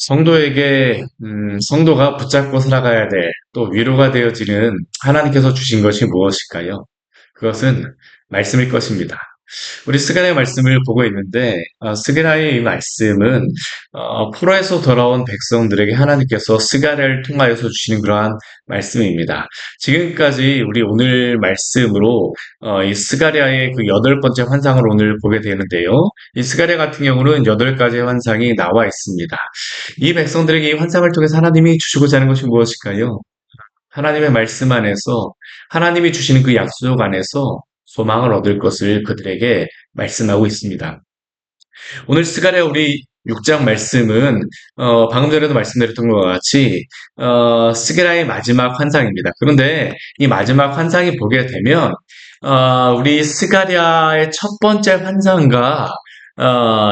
성도에게 성도가 붙잡고 살아가야 될 또 위로가 되어지는 하나님께서 주신 것이 무엇일까요? 그것은 말씀일 것입니다. 우리 스가랴의 말씀을 보고 있는데 스가랴의 이 말씀은 포로에서 돌아온 백성들에게 하나님께서 스가랴를 통하여서 주시는 그러한 말씀입니다. 지금까지 우리 오늘 말씀으로 이 스가랴의 그 여덟 번째 환상을 오늘 보게 되는데요. 이 스가랴 같은 경우는 여덟 가지의 환상이 나와 있습니다. 이 백성들에게 이 환상을 통해서 하나님이 주시고자 하는 것이 무엇일까요? 하나님의 말씀 안에서 하나님이 주시는 그 약속 안에서 소망을 얻을 것을 그들에게 말씀하고 있습니다. 오늘 스가랴 우리 6장 말씀은 방금 전에도 말씀드렸던 것과 같이 스가랴의 마지막 환상입니다. 그런데 이 마지막 환상이 보게 되면 우리 스가랴의 첫 번째 환상과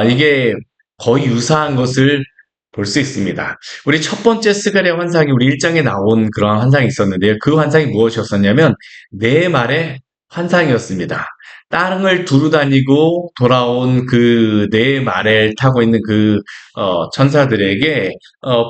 이게 거의 유사한 것을 볼 수 있습니다. 우리 첫 번째 스가랴 환상이 우리 1장에 나온 그런 환상이 있었는데요. 그 환상이 무엇이었었냐면 네 말의 환상이었습니다. 땅을 두루 다니고 돌아온 그 네 말을 타고 있는 그 천사들에게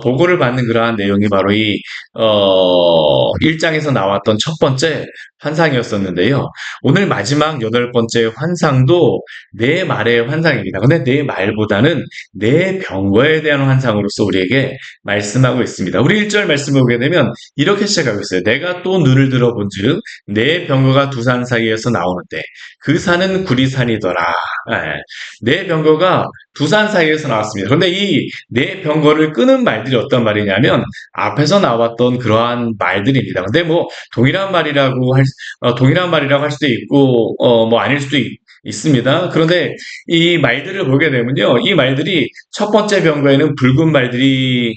보고를 받는 그러한 내용이 바로 이 1장에서 나왔던 첫 번째 환상이었었는데요. 오늘 마지막 여덟 번째 환상도 네 말의 환상입니다. 근데 네 말보다는 네 병거에 대한 환상으로서 우리에게 말씀하고 있습니다. 우리 1절 말씀을 보게 되면 이렇게 시작하고 있어요. 내가 또 눈을 들어본즉 네 병거가 두 산 사이에서 나오는데 그 산은 구리산이더라. 예. 네 병거가 두 산 사이에서 나왔습니다. 그런데 이 네 병거를 끄는 말들이 어떤 말이냐면 앞에서 나왔던 그러한 말들입니다. 근데 뭐 동일한 말이라고 할 수도 있고 뭐 아닐 수도 있습니다. 그런데 이 말들을 보게 되면요, 이 말들이 첫 번째 병거에는 붉은 말들이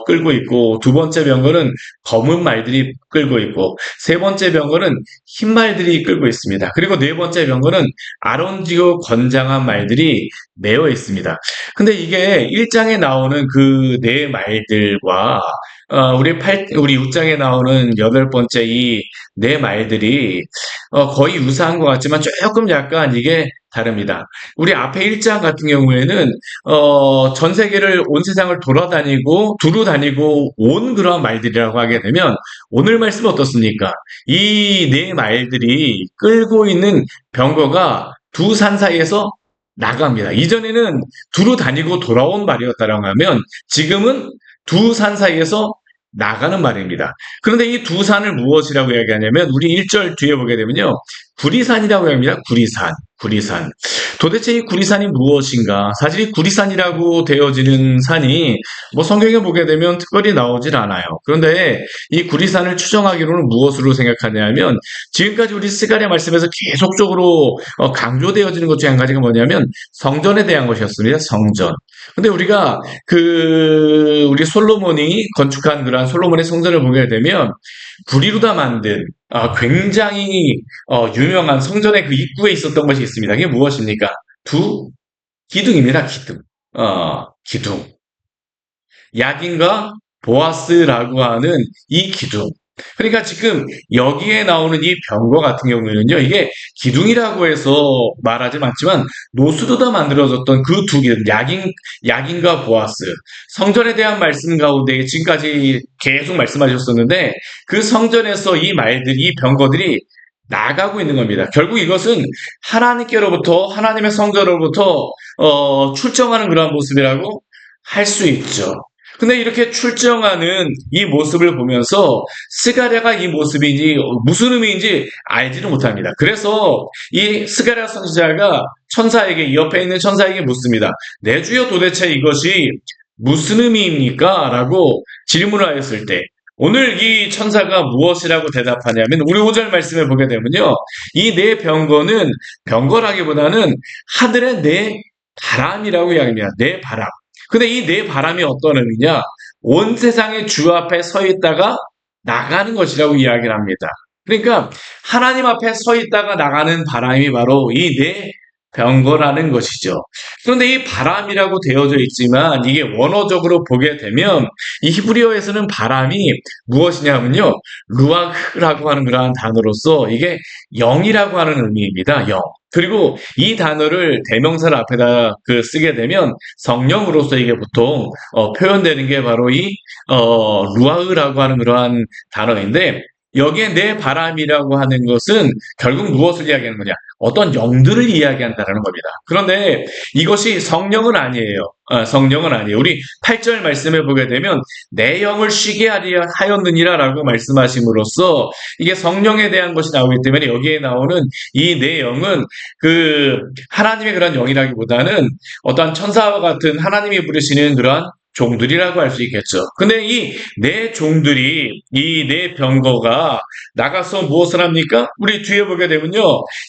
끌고 있고, 두 번째 병거는 검은 말들이 끌고 있고, 세 번째 병거는 흰 말들이 끌고 있습니다. 그리고 네 번째 병거는 아론지고 건장한 말들이 매어 있습니다. 근데 이게 1장에 나오는 그 네 말들과 우리 6장에 나오는 여덟 번째 이 네 말들이 거의 유사한 것 같지만 조금 약간 이게 다릅니다. 우리 앞에 1장 같은 경우에는 전 세계를 온 세상을 돌아다니고 두루 다니고 온 그런 말들이라고 하게 되면 오늘 말씀은 어떻습니까? 이 네 말들이 끌고 있는 병거가 두 산 사이에서 나갑니다. 이전에는 두루 다니고 돌아온 말이었다라고 하면 지금은 두 산 사이에서 나가는 말입니다. 그런데 이 두 산을 무엇이라고 이야기하냐면 우리 1절 뒤에 보게 되면요. 구리산이라고 합니다. 구리산. 도대체 이 구리산이 무엇인가? 사실 이 구리산이라고 되어지는 산이 뭐 성경에 보게 되면 특별히 나오질 않아요. 그런데 이 구리산을 추정하기로는 무엇으로 생각하냐면 지금까지 우리 스가랴 말씀에서 계속적으로 강조되어지는 것 중에 한 가지가 뭐냐면 성전에 대한 것이었습니다. 성전. 근데 우리가 우리 솔로몬이 건축한 그러한 솔로몬의 성전을 보게 되면 구리로 만든 굉장히 유명한 성전의 그 입구에 있었던 것이 있습니다. 그게 무엇입니까? 두 기둥입니다. 기둥. 야긴과 보아스라고 하는 이 기둥. 그러니까 지금 여기에 나오는 이 병거 같은 경우에는요, 이게 기둥이라고 해서 말하지 않지만 노수로 다 만들어졌던 그 두 기둥, 야긴과 보아스. 성전에 대한 말씀 가운데 지금까지 계속 말씀하셨었는데 그 성전에서 이 말들이, 이 병거들이 나가고 있는 겁니다. 결국 이것은 하나님께로부터, 하나님의 성전으로부터 출정하는 그런 모습이라고 할 수 있죠. 근데 이렇게 출정하는 이 모습을 보면서 스가랴가 이 모습인지 무슨 의미인지 알지를 못합니다. 그래서 이 스가랴 선지자가 천사에게, 이 옆에 있는 천사에게 묻습니다. 내 주여, 도대체 이것이 무슨 의미입니까? 라고 질문을 하였을 때 오늘 이 천사가 무엇이라고 대답하냐면 우리 5절 말씀을 보게 되면요. 이 네 병거는 병거라기보다는 하늘의 네 바람이라고 이야기합니다. 네 바람. 근데 이 네 바람이 어떤 의미냐? 온 세상의 주 앞에 서 있다가 나가는 것이라고 이야기를 합니다. 그러니까 하나님 앞에 서 있다가 나가는 바람이 바로 이 네 병거라는 것이죠. 그런데 이 바람이라고 되어져 있지만 이게 원어적으로 보게 되면 이 히브리어에서는 바람이 무엇이냐면요. 루아흐라고 하는 그러한 단어로서 이게 영이라고 하는 의미입니다. 영. 그리고 이 단어를 대명사를 앞에다 쓰게 되면 성령으로서 이게 보통 표현되는 게 바로 이 루아흐라고 하는 그러한 단어인데, 여기에 내 바람이라고 하는 것은 결국 무엇을 이야기하는 거냐? 어떤 영들을 이야기한다는 겁니다. 그런데 이것이 성령은 아니에요. 성령은 아니에요. 우리 8절 말씀에 보게 되면 내 영을 쉬게 하였느니라라고 말씀하심으로써 이게 성령에 대한 것이 나오기 때문에, 여기에 나오는 이 내 영은 하나님의 그런 영이라기보다는 어떠한 천사와 같은 하나님이 부르시는 그러한 종들이라고 할 수 있겠죠. 근데 이 네 종들이, 이 네 병거가 나가서 무엇을 합니까? 우리 뒤에 보게 되면요,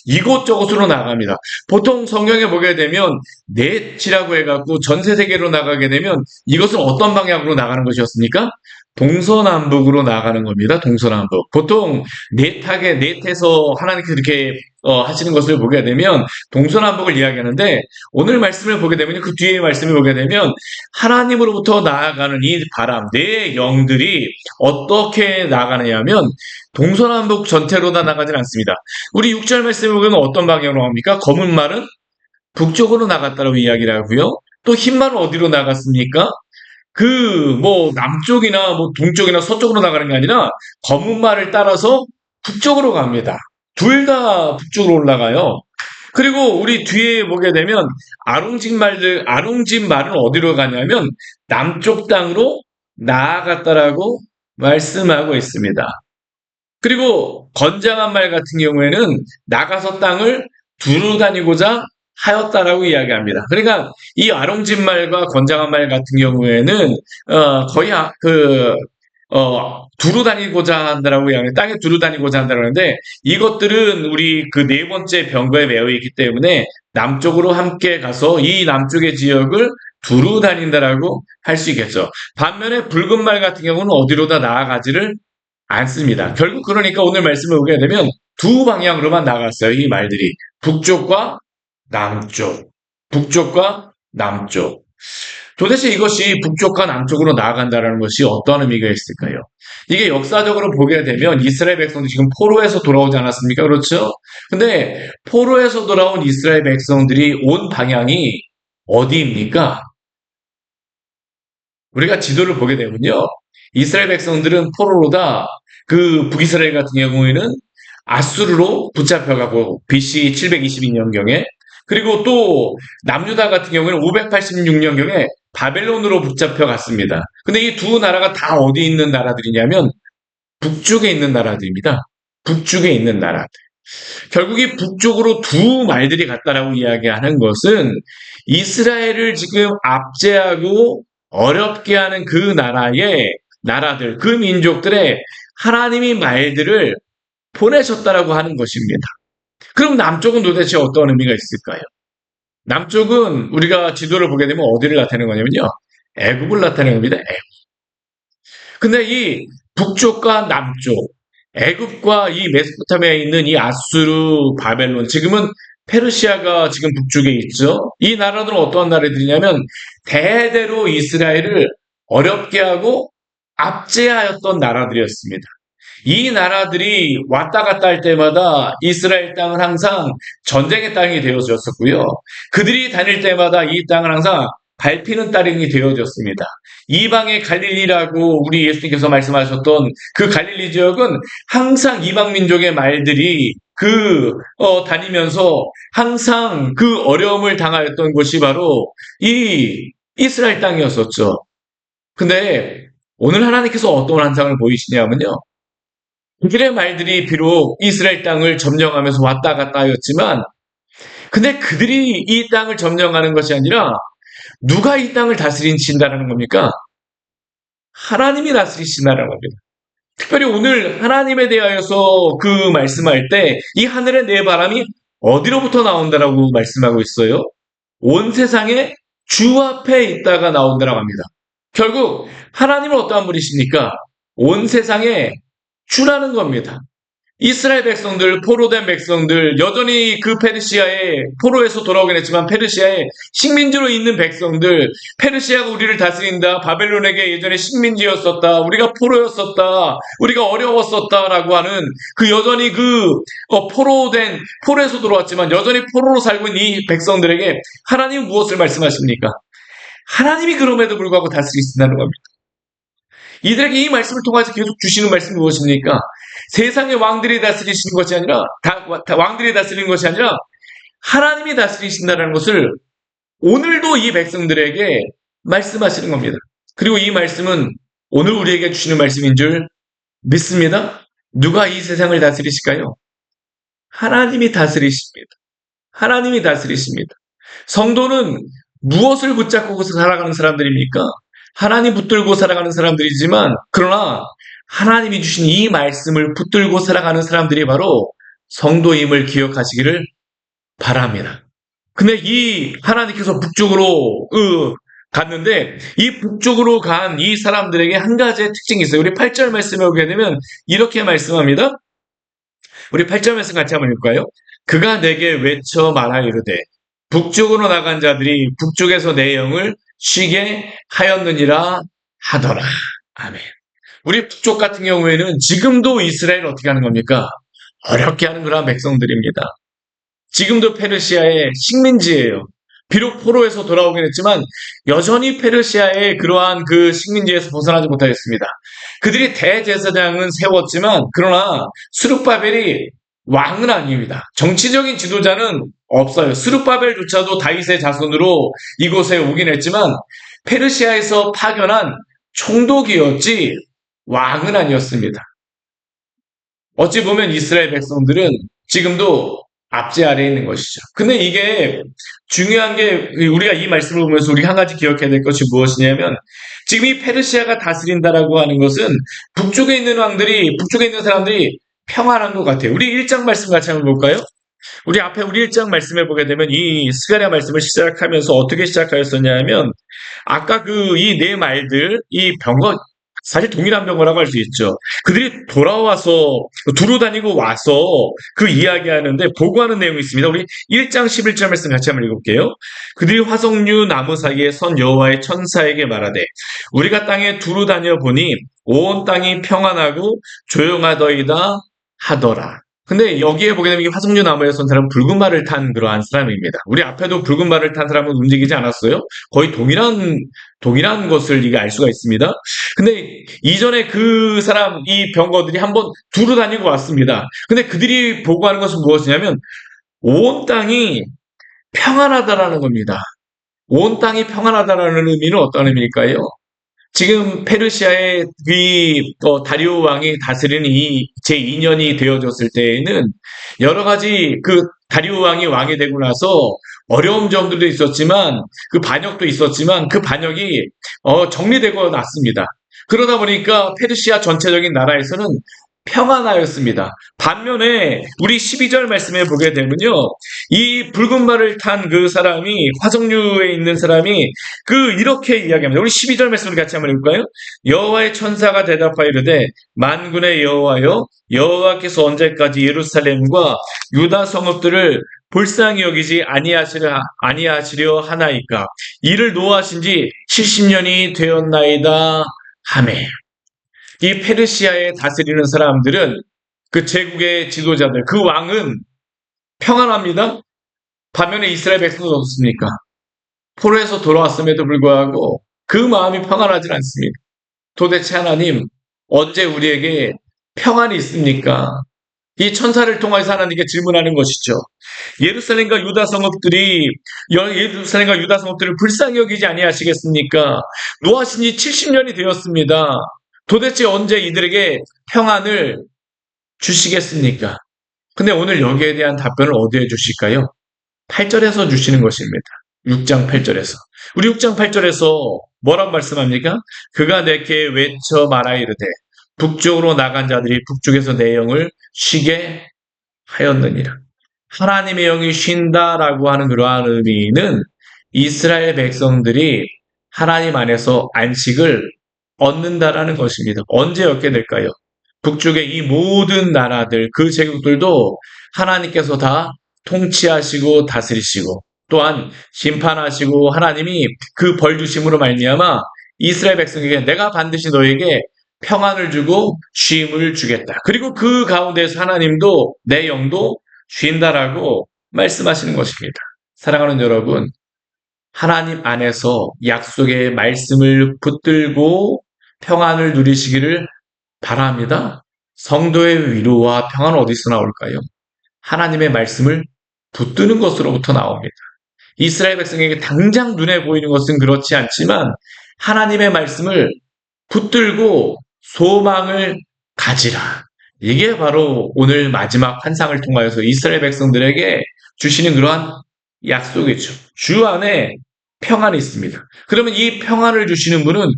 이곳저곳으로 나갑니다. 보통 성경에 보게 되면 넷이라고 해갖고 전세 세계로 나가게 되면 이것은 어떤 방향으로 나가는 것이었습니까? 동서남북으로 나가는 겁니다. 동서남북. 보통 넷에서 하나님께서 이렇게 하시는 것을 보게 되면 동서남북을 이야기하는데, 오늘 말씀을 보게 되면, 그 뒤에 말씀을 보게 되면 하나님으로부터 나아가는 이 바람, 내 영들이 어떻게 나가느냐 하면 동서남북 전체로 다 나가진 않습니다. 우리 6절 말씀을 보면 어떤 방향으로 갑니까? 검은 말은 북쪽으로 나갔다고 이야기를 하고요. 또 흰 말은 어디로 나갔습니까? 남쪽이나 동쪽이나 서쪽으로 나가는 게 아니라 검은 말을 따라서 북쪽으로 갑니다. 둘 다 북쪽으로 올라가요. 그리고 우리 뒤에 보게 되면 아롱집 말은 어디로 가냐면 남쪽 땅으로 나아갔다라고 말씀하고 있습니다. 그리고 건장한 말 같은 경우에는 나가서 땅을 두루 다니고자 하였다라고 이야기합니다. 그러니까 이 아롱집 말과 건장한 말 같은 경우에는 거의 두루 다니고자 한다라고 이야기합니다. 땅에 두루 다니고자 한다고 하는데, 이것들은 우리 그 네 번째 병거에 매여 있기 때문에 남쪽으로 함께 가서 이 남쪽의 지역을 두루 다닌다라고 할 수 있겠죠. 반면에 붉은 말 같은 경우는 어디로 다 나아가지를 않습니다. 결국 그러니까 오늘 말씀을 보게 되면 두 방향으로만 나갔어요. 이 말들이 북쪽과 남쪽, 북쪽과 남쪽. 도대체 이것이 북쪽과 남쪽으로 나아간다는 것이 어떤 의미가 있을까요? 이게 역사적으로 보게 되면 이스라엘 백성들이 지금 포로에서 돌아오지 않았습니까? 그렇죠? 근데 포로에서 돌아온 이스라엘 백성들이 온 방향이 어디입니까? 우리가 지도를 보게 되면요, 이스라엘 백성들은 포로로다 북이스라엘 같은 경우에는 아수르로 붙잡혀가고, BC 722년경에, 그리고 또 남유다 같은 경우에는 586년경에 바벨론으로 붙잡혀갔습니다. 근데 이 두 나라가 다 어디 있는 나라들이냐면 북쪽에 있는 나라들입니다. 북쪽에 있는 나라들. 결국 이 북쪽으로 두 말들이 갔다라고 이야기하는 것은 이스라엘을 지금 압제하고 어렵게 하는 그 나라들, 그 민족들의 하나님이 말들을 보내셨다라고 하는 것입니다. 그럼 남쪽은 도대체 어떤 의미가 있을까요? 남쪽은 우리가 지도를 보게 되면 어디를 나타내는 거냐면요, 애굽을 나타내는 겁니다. 애굽. 근데 이 북쪽과 남쪽, 애굽과 이 메소포타미아에 있는 이 아수르, 바벨론, 지금은 페르시아가 지금 북쪽에 있죠. 이 나라들은 어떠한 나라들이냐면 대대로 이스라엘을 어렵게 하고 압제하였던 나라들이었습니다. 이 나라들이 왔다 갔다 할 때마다 이스라엘 땅은 항상 전쟁의 땅이 되어졌었고요. 그들이 다닐 때마다 이 땅은 항상 밟히는 땅이 되어졌습니다. 이방의 갈릴리라고 우리 예수님께서 말씀하셨던 그 갈릴리 지역은 항상 이방 민족의 말들이 다니면서 항상 그 어려움을 당하였던 곳이 바로 이 이스라엘 땅이었었죠. 근데 오늘 하나님께서 어떤 환상을 보이시냐면요, 그들의 말들이 비록 이스라엘 땅을 점령하면서 왔다 갔다 하였지만, 근데 그들이 이 땅을 점령하는 것이 아니라 누가 이 땅을 다스리신다는 겁니까? 하나님이 다스리신다는 겁니다. 특별히 오늘 하나님에 대하여서 말씀할 때 이 하늘의 네 바람이 어디로부터 나온다라고 말씀하고 있어요? 온 세상의 주 앞에 있다가 나온다라고 합니다. 결국 하나님은 어떠한 분이십니까? 온 세상의 주라는 겁니다. 이스라엘 백성들, 포로된 백성들, 여전히 그 페르시아의 포로에서 돌아오긴 했지만 페르시아의 식민지로 있는 백성들, 페르시아가 우리를 다스린다, 바벨론에게 예전에 식민지였었다, 우리가 포로였었다, 우리가 어려웠었다라고 하는 그 여전히 포로에서 돌아왔지만 여전히 포로로 살고 있는 이 백성들에게 하나님은 무엇을 말씀하십니까? 하나님이 그럼에도 불구하고 다스리신다는 겁니다. 이들에게 이 말씀을 통해서 계속 주시는 말씀이 무엇입니까? 세상의 왕들이 다스리시는 것이 아니라 왕들이 다스리는 것이 아니라 하나님이 다스리신다는 것을 오늘도 이 백성들에게 말씀하시는 겁니다. 그리고 이 말씀은 오늘 우리에게 주시는 말씀인 줄 믿습니다. 누가 이 세상을 다스리실까요? 하나님이 다스리십니다. 하나님이 다스리십니다. 성도는 무엇을 붙잡고 살아가는 사람들입니까? 하나님 붙들고 살아가는 사람들이지만 그러나 하나님이 주신 이 말씀을 붙들고 살아가는 사람들이 바로 성도임을 기억하시기를 바랍니다. 근데 이 하나님께서 북쪽으로 갔는데 이 북쪽으로 간 이 사람들에게 한 가지의 특징이 있어요. 우리 8절 말씀에 오게 되면 이렇게 말씀합니다. 우리 8절 말씀 같이 한번 읽을까요? 그가 내게 외쳐 말하 이르되 북쪽으로 나간 자들이 북쪽에서 내 영을 쉬게 하였느니라 하더라. 아멘. 우리 북쪽 같은 경우에는 지금도 이스라엘 어떻게 하는 겁니까? 어렵게 하는 그런 백성들입니다. 지금도 페르시아의 식민지예요. 비록 포로에서 돌아오긴 했지만 여전히 페르시아의 그러한 그 식민지에서 벗어나지 못하겠습니다. 그들이 대제사장은 세웠지만 그러나 스룹바벨이 왕은 아닙니다. 정치적인 지도자는 없어요. 스룹바벨조차도 다윗의 자손으로 이곳에 오긴 했지만 페르시아에서 파견한 총독이었지 왕은 아니었습니다. 어찌 보면 이스라엘 백성들은 지금도 압제 아래에 있는 것이죠. 근데 이게 중요한 게 우리가 이 말씀을 보면서 우리가 한 가지 기억해야 될 것이 무엇이냐면 지금 이 페르시아가 다스린다라고 하는 것은 북쪽에 있는 사람들이 평안한 것 같아요. 우리 1장 말씀 같이 한번 볼까요? 우리 1장 말씀해 보게 되면 이 스가랴 말씀을 시작하면서 어떻게 시작하였었냐 하면 아까 이 네 말들, 이 병거 사실 동일한 병거라고 할 수 있죠. 그들이 돌아와서 두루 다니고 와서 그 이야기하는데 보고하는 내용이 있습니다. 우리 1장 11절 말씀 같이 한번 읽어볼게요. 그들이 화석류 나무 사이에 선 여호와의 천사에게 말하되 우리가 땅에 두루 다녀 보니 온 땅이 평안하고 조용하더이다 하더라. 근데 여기에 보게 되면 이 화석류 나무에 선 사람은 붉은 말을 탄 그러한 사람입니다. 우리 앞에도 붉은 말을 탄 사람은 움직이지 않았어요. 거의 동일한 것을 이게 알 수가 있습니다. 근데 이전에 이 병거들이 한번 두루 다니고 왔습니다. 근데 그들이 보고하는 것은 무엇이냐면 온 땅이 평안하다라는 겁니다. 온 땅이 평안하다라는 의미는 어떤 의미일까요? 지금 페르시아의 다리오 왕이 다스리는 이 제2년이 되어졌을 때에는 여러 가지 다리오 왕이 되고 나서 어려운 점들도 있었지만 그 반역도 있었지만 그 반역이 정리되고 났습니다. 그러다 보니까 페르시아 전체적인 나라에서는 평안하였습니다. 반면에 우리 12절 말씀에 보게 되면요. 이 붉은 말을 탄 그 사람이 화석류에 있는 사람이 이렇게 이야기합니다. 우리 12절 말씀을 같이 한번 읽을까요? 여호와의 천사가 대답하여 이르되 만군의 여호와여 여호와께서 언제까지 예루살렘과 유다 성읍들을 불쌍히 여기지 아니하시려 하나이까 이를 노하신 지 70년이 되었나이다 하매. 이 페르시아에 다스리는 사람들은 그 제국의 지도자들, 그 왕은 평안합니다. 반면에 이스라엘 백성은 어떻습니까? 포로에서 돌아왔음에도 불구하고 그 마음이 평안하지 않습니다. 도대체 하나님 언제 우리에게 평안이 있습니까? 이 천사를 통해서 하나님께 질문하는 것이죠. 예루살렘과 유다 성읍들을 불쌍히 여기지 아니하시겠습니까? 노하신 지 70년이 되었습니다. 도대체 언제 이들에게 평안을 주시겠습니까? 근데 오늘 여기에 대한 답변을 어디에 주실까요? 8절에서 주시는 것입니다. 6장 8절에서. 우리 6장 8절에서 뭐라고 말씀합니까? 그가 내게 외쳐 말하 이르되 북쪽으로 나간 자들이 북쪽에서 내 영을 쉬게 하였느니라. 하나님의 영이 쉰다라고 하는 그러한 의미는 이스라엘 백성들이 하나님 안에서 안식을 얻는다라는 것입니다. 언제 얻게 될까요? 북쪽의 이 모든 나라들, 그 제국들도 하나님께서 다 통치하시고 다스리시고 또한 심판하시고 하나님이 그 벌 주심으로 말미암아 이스라엘 백성에게 내가 반드시 너에게 평안을 주고 쉼을 주겠다. 그리고 그 가운데서 하나님도 내 영도 쉰다라고 말씀하시는 것입니다. 사랑하는 여러분, 하나님 안에서 약속의 말씀을 붙들고 평안을 누리시기를 바랍니다. 성도의 위로와 평안은 어디서 나올까요? 하나님의 말씀을 붙드는 것으로부터 나옵니다. 이스라엘 백성에게 당장 눈에 보이는 것은 그렇지 않지만 하나님의 말씀을 붙들고 소망을 가지라. 이게 바로 오늘 마지막 환상을 통하여서 이스라엘 백성들에게 주시는 그러한 약속이죠. 주 안에 평안이 있습니다. 그러면 이 평안을 주시는 분은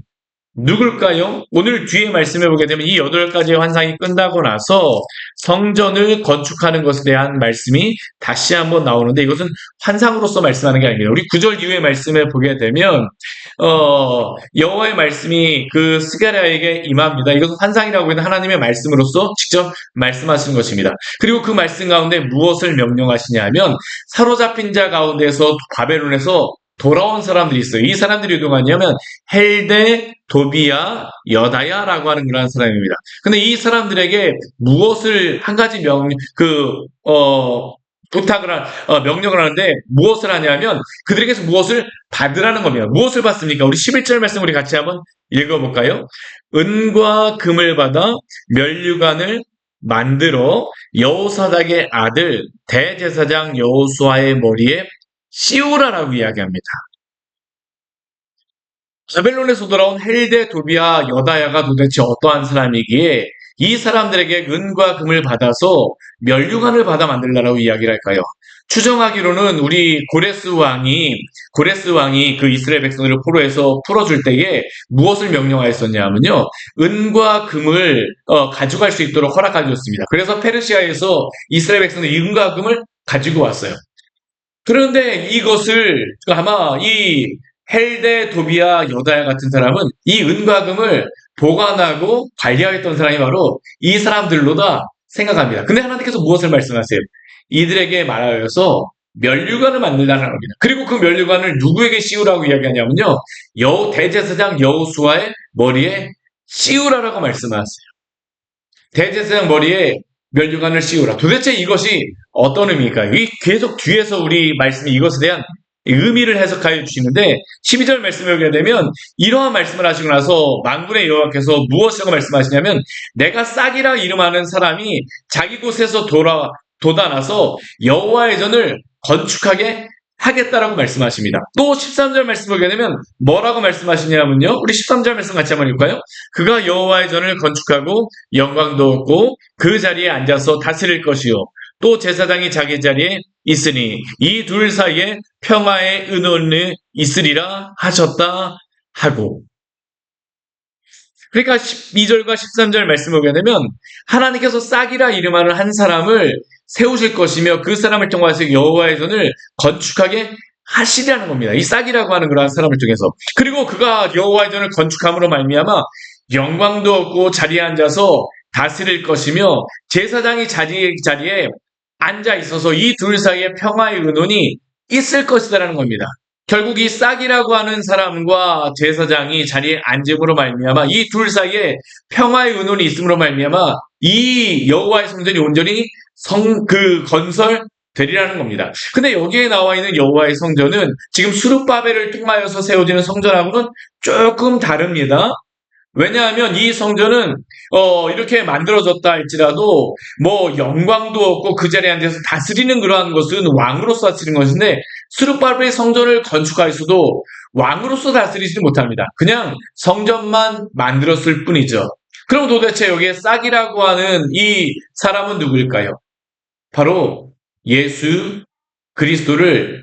누굴까요? 오늘 뒤에 말씀해 보게 되면 이 8가지의 환상이 끝나고 나서 성전을 건축하는 것에 대한 말씀이 다시 한번 나오는데 이것은 환상으로서 말씀하는 게 아닙니다. 우리 9절 이후에 말씀해 보게 되면 여호와의 말씀이 그 스가랴에게 임합니다. 이것은 환상이라고 하는 하나님의 말씀으로서 직접 말씀하시는 것입니다. 그리고 그 말씀 가운데 무엇을 명령하시냐 하면 사로잡힌 자 가운데서 바벨론에서 돌아온 사람들이 있어요. 이 사람들이 누구냐면 헬데, 도비야, 여다야라고 하는 그런 사람입니다. 근데 이 사람들에게 무엇을 한 가지 명령을 하는데 무엇을 하냐면 그들에게서 무엇을 받으라는 겁니다. 무엇을 받습니까? 우리 11절 말씀 우리 같이 한번 읽어볼까요? 은과 금을 받아 면류관을 만들어 여호사닥의 아들 대제사장 여호수아의 머리에 씌우라라고 이야기합니다. 바벨론에서 돌아온 헬데, 도비야, 여다야가 도대체 어떠한 사람이기에 이 사람들에게 은과 금을 받아서 면류관을 받아 만들라라고 이야기를 할까요? 추정하기로는 우리 고레스 왕이 그 이스라엘 백성들을 포로에서 풀어줄 때에 무엇을 명령하였었냐면요. 은과 금을 가져갈 수 있도록 허락하였습니다. 그래서 페르시아에서 이스라엘 백성들이 은과 금을 가지고 왔어요. 그런데 이것을 아마 이 헬데, 도비야, 여다야 같은 사람은 이 은과 금을 보관하고 관리하였던 사람이 바로 이 사람들로다 생각합니다. 근데 하나님께서 무엇을 말씀하세요? 이들에게 말하여서 면류관을 만들라는 겁니다. 그리고 그 면류관을 누구에게 씌우라고 이야기하냐면요. 대제사장 여호수아의 머리에 씌우라라고 말씀하세요. 대제사장 머리에 면류관을 씌우라. 도대체 이것이 어떤 의미일까요? 이 계속 뒤에서 우리 말씀이 이것에 대한 의미를 해석하여 주시는데 12절 말씀을 보게 되면 이러한 말씀을 하시고 나서 만군의 여호와께서 무엇이라고 말씀하시냐면 내가 싹이라 이름하는 사람이 자기 곳에서 돋아나서 여호와의 전을 건축하게 하겠다라고 말씀하십니다. 또 13절 말씀 보게 되면 뭐라고 말씀하시냐면요. 우리 13절 말씀 같이 한번 읽을까요? 그가 여호와의 전을 건축하고 영광도 얻고 그 자리에 앉아서 다스릴 것이요. 또 제사장이 자기 자리에 있으니 이 둘 사이에 평화의 은원이 있으리라 하셨다 하고. 그러니까 12절과 13절 말씀을 보게 되면 하나님께서 싹이라 이름하는 한 사람을 세우실 것이며 그 사람을 통해서 여호와의 전을 건축하게 하시려는 겁니다. 이 싹이라고 하는 그러한 사람을 통해서. 그리고 그가 여호와의 전을 건축함으로 말미암아 영광도 얻고 자리에 앉아서 다스릴 것이며 제사장이 자리에 앉아 있어서 이 둘 사이에 평화의 은원이 있을 것이다라는 겁니다. 결국 이 싹이라고 하는 사람과 제사장이 자리에 앉음으로 말미암아 이 둘 사이에 평화의 은원이 있음으로 말미암아 이 여호와의 성전이 온전히 건설되리라는 겁니다. 근데 여기에 나와 있는 여호와의 성전은 지금 수룹바벨을 통하여서 세워지는 성전하고는 조금 다릅니다. 왜냐하면 이 성전은 이렇게 만들어졌다 할지라도 뭐 영광도 없고 그 자리에 앉아서 다스리는 그러한 것은 왕으로서 다스리는 것인데 스룹바벨의 성전을 건축하였어도 왕으로서 다스리지 못합니다. 그냥 성전만 만들었을 뿐이죠. 그럼 도대체 여기에 싹이라고 하는 이 사람은 누구일까요? 바로 예수 그리스도를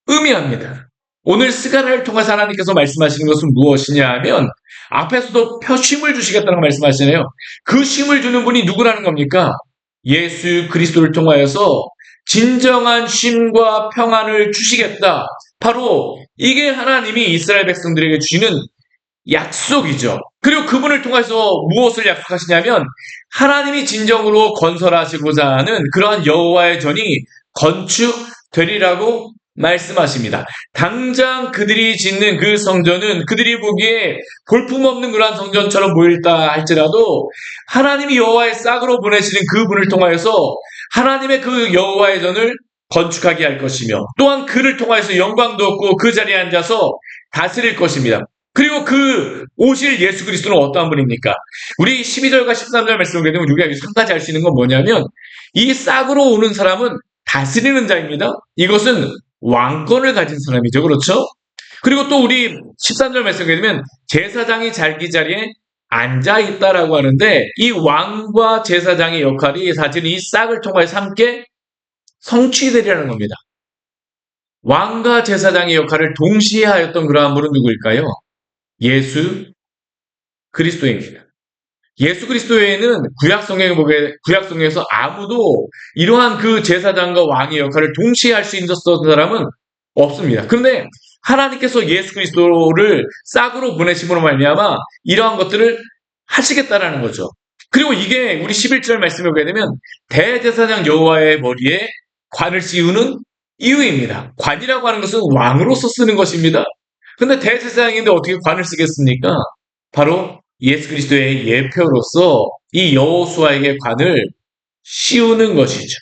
의미합니다. 오늘 스가랴를 통해서 하나님께서 말씀하시는 것은 무엇이냐 하면 앞에서도 쉼을 주시겠다고 말씀하시네요. 그 쉼을 주는 분이 누구라는 겁니까? 예수 그리스도를 통하여서 진정한 쉼과 평안을 주시겠다. 바로 이게 하나님이 이스라엘 백성들에게 주시는 약속이죠. 그리고 그분을 통해서 무엇을 약속하시냐면 하나님이 진정으로 건설하시고자 하는 그러한 여호와의 전이 건축되리라고 말씀하십니다. 당장 그들이 짓는 그 성전은 그들이 보기에 볼품없는 그러한 성전처럼 보일다 할지라도 하나님이 여호와의 싹으로 보내시는 그분을 통하여서 하나님의 그 여호와의 전을 건축하게 할 것이며 또한 그를 통하여서 영광도 얻고 그 자리에 앉아서 다스릴 것입니다. 그리고 그 오실 예수 그리스도는 어떠한 분입니까? 우리 12절과 13절 말씀을 보게 되면 우리가 여기서 한 가지 알 수 있는 건 뭐냐면 이 싹으로 오는 사람은 다스리는 자입니다. 이것은 왕권을 가진 사람이죠. 그렇죠? 그리고 또 우리 13절 말씀을 보게 되면 제사장이 자기 자리에 앉아 있다라고 하는데 이 왕과 제사장의 역할이 사실 이 싹을 통해서 함께 성취되리라는 겁니다. 왕과 제사장의 역할을 동시에 하였던 그러한 분은 누구일까요? 예수 그리스도입니다. 예수 그리스도 외에는 구약성경에서 아무도 이러한 그 제사장과 왕의 역할을 동시에 할 수 있었던 사람은 없습니다. 그런데 하나님께서 예수 그리스도를 싹으로 보내심으로 말미암아 이러한 것들을 하시겠다라는 거죠. 그리고 이게 우리 11절 말씀을 보게 되면 대제사장 여호와의 머리에 관을 씌우는 이유입니다. 관이라고 하는 것은 왕으로서 쓰는 것입니다. 근데 대제사장인데 어떻게 관을 쓰겠습니까? 바로 예수 그리스도의 예표로서 이 여호수아에게 관을 씌우는 것이죠.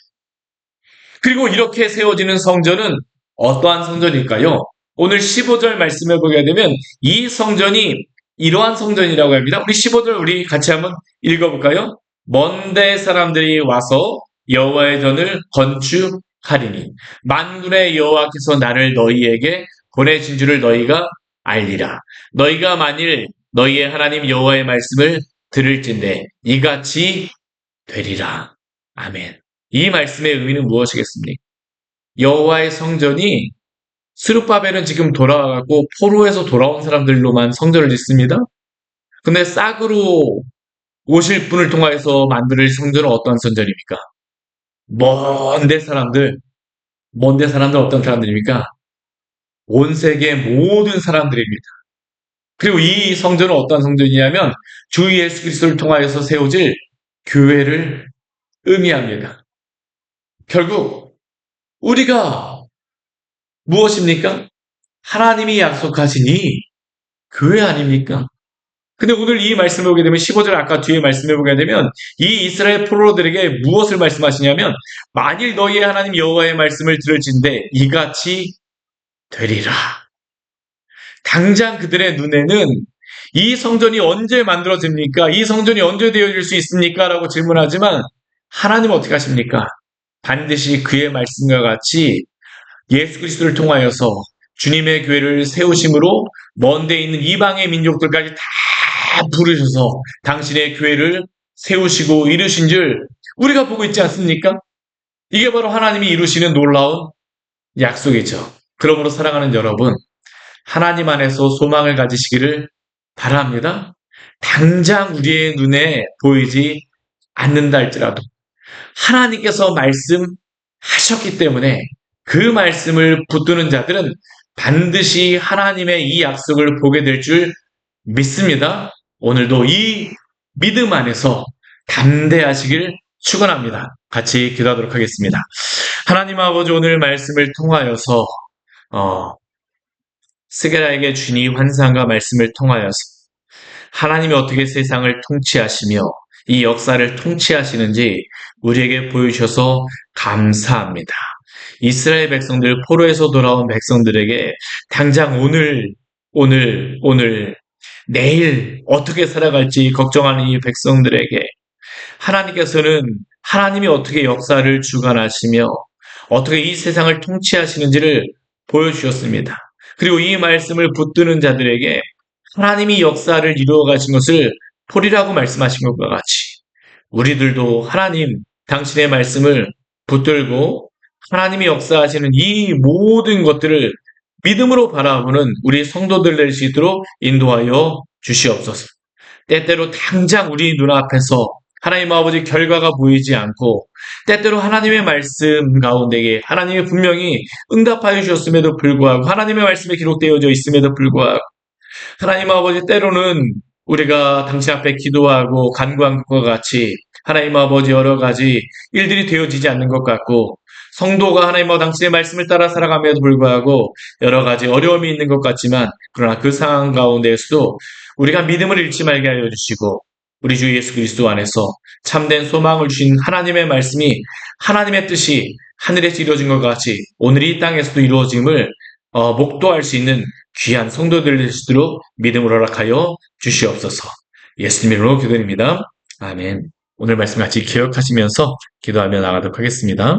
그리고 이렇게 세워지는 성전은 어떠한 성전일까요? 오늘 15절 말씀을 보게 되면 이 성전이 이러한 성전이라고 합니다. 우리 15절 우리 같이 한번 읽어볼까요? 먼데 사람들이 와서 여호와의 전을 건축하리니 만군의 여호와께서 나를 너희에게 보내신 줄을 너희가 알리라. 너희가 만일 너희의 하나님 여호와의 말씀을 들을진대 이같이 되리라. 아멘. 이 말씀의 의미는 무엇이겠습니까? 여호와의 성전이 스룹바벨은 지금 돌아와갖고 포로에서 돌아온 사람들로만 성전을 짓습니다. 근데 싹으로 오실 분을 통하여서 만들 성전은 어떤 성전입니까? 먼데 사람들 어떤 사람들입니까? 온 세계 모든 사람들입니다. 그리고 이 성전은 어떤 성전이냐면 주 예수 그리스도를 통하여서 세워질 교회를 의미합니다. 결국 우리가 무엇입니까? 하나님이 약속하신 이 교회 아닙니까? 근데 오늘 이 말씀을 보게 되면 15절 아까 뒤에 말씀을 보게 되면 이 이스라엘 포로들에게 무엇을 말씀하시냐면 만일 너희의 하나님 여호와의 말씀을 들을진대 이같이 되리라. 당장 그들의 눈에는 이 성전이 언제 만들어집니까? 이 성전이 언제 되어질 수 있습니까? 라고 질문하지만 하나님은 어떻게 하십니까? 반드시 그의 말씀과 같이 예수 그리스도를 통하여서 주님의 교회를 세우심으로 먼데 있는 이방의 민족들까지 다 부르셔서 당신의 교회를 세우시고 이루신 줄 우리가 보고 있지 않습니까? 이게 바로 하나님이 이루시는 놀라운 약속이죠. 그러므로 사랑하는 여러분, 하나님 안에서 소망을 가지시기를 바랍니다. 당장 우리의 눈에 보이지 않는다 할지라도 하나님께서 말씀하셨기 때문에 그 말씀을 붙드는 자들은 반드시 하나님의 이 약속을 보게 될 줄 믿습니다. 오늘도 이 믿음 안에서 담대하시길 축원합니다. 같이 기도하도록 하겠습니다. 하나님 아버지 오늘 말씀을 통하여서 스게라에게 주니 환상과 말씀을 통하여서 하나님이 어떻게 세상을 통치하시며 이 역사를 통치하시는지 우리에게 보여주셔서 감사합니다. 이스라엘 백성들, 포로에서 돌아온 백성들에게 당장 오늘, 내일 어떻게 살아갈지 걱정하는 이 백성들에게 하나님께서는 하나님이 어떻게 역사를 주관하시며 어떻게 이 세상을 통치하시는지를 보여주셨습니다. 그리고 이 말씀을 붙드는 자들에게 하나님이 역사를 이루어 가신 것을 보리라고 말씀하신 것과 같이 우리들도 하나님 당신의 말씀을 붙들고 하나님이 역사하시는 이 모든 것들을 믿음으로 바라보는 우리 성도들 될 수 있도록 인도하여 주시옵소서. 때때로 당장 우리 눈앞에서 하나님 아버지 결과가 보이지 않고 때때로 하나님의 말씀 가운데에 하나님이 분명히 응답하여 주셨음에도 불구하고 하나님의 말씀에 기록되어져 있음에도 불구하고 하나님 아버지 때로는 우리가 당신 앞에 기도하고 간구한 것과 같이 하나님 아버지 여러 가지 일들이 되어지지 않는 것 같고 성도가 하나님 아버지 당신의 말씀을 따라 살아감에도 불구하고 여러 가지 어려움이 있는 것 같지만 그러나 그 상황 가운데에서도 우리가 믿음을 잃지 말게 하여 주시고 우리 주 예수 그리스도 안에서 참된 소망을 주신 하나님의 말씀이 하나님의 뜻이 하늘에서 이루어진 것 같이 오늘 이 땅에서도 이루어짐을 목도할 수 있는 귀한 성도들 되시도록 믿음을 허락하여 주시옵소서. 예수님 이름으로 기도드립니다. 아멘. 오늘 말씀 같이 기억하시면서 기도하며 나가도록 하겠습니다.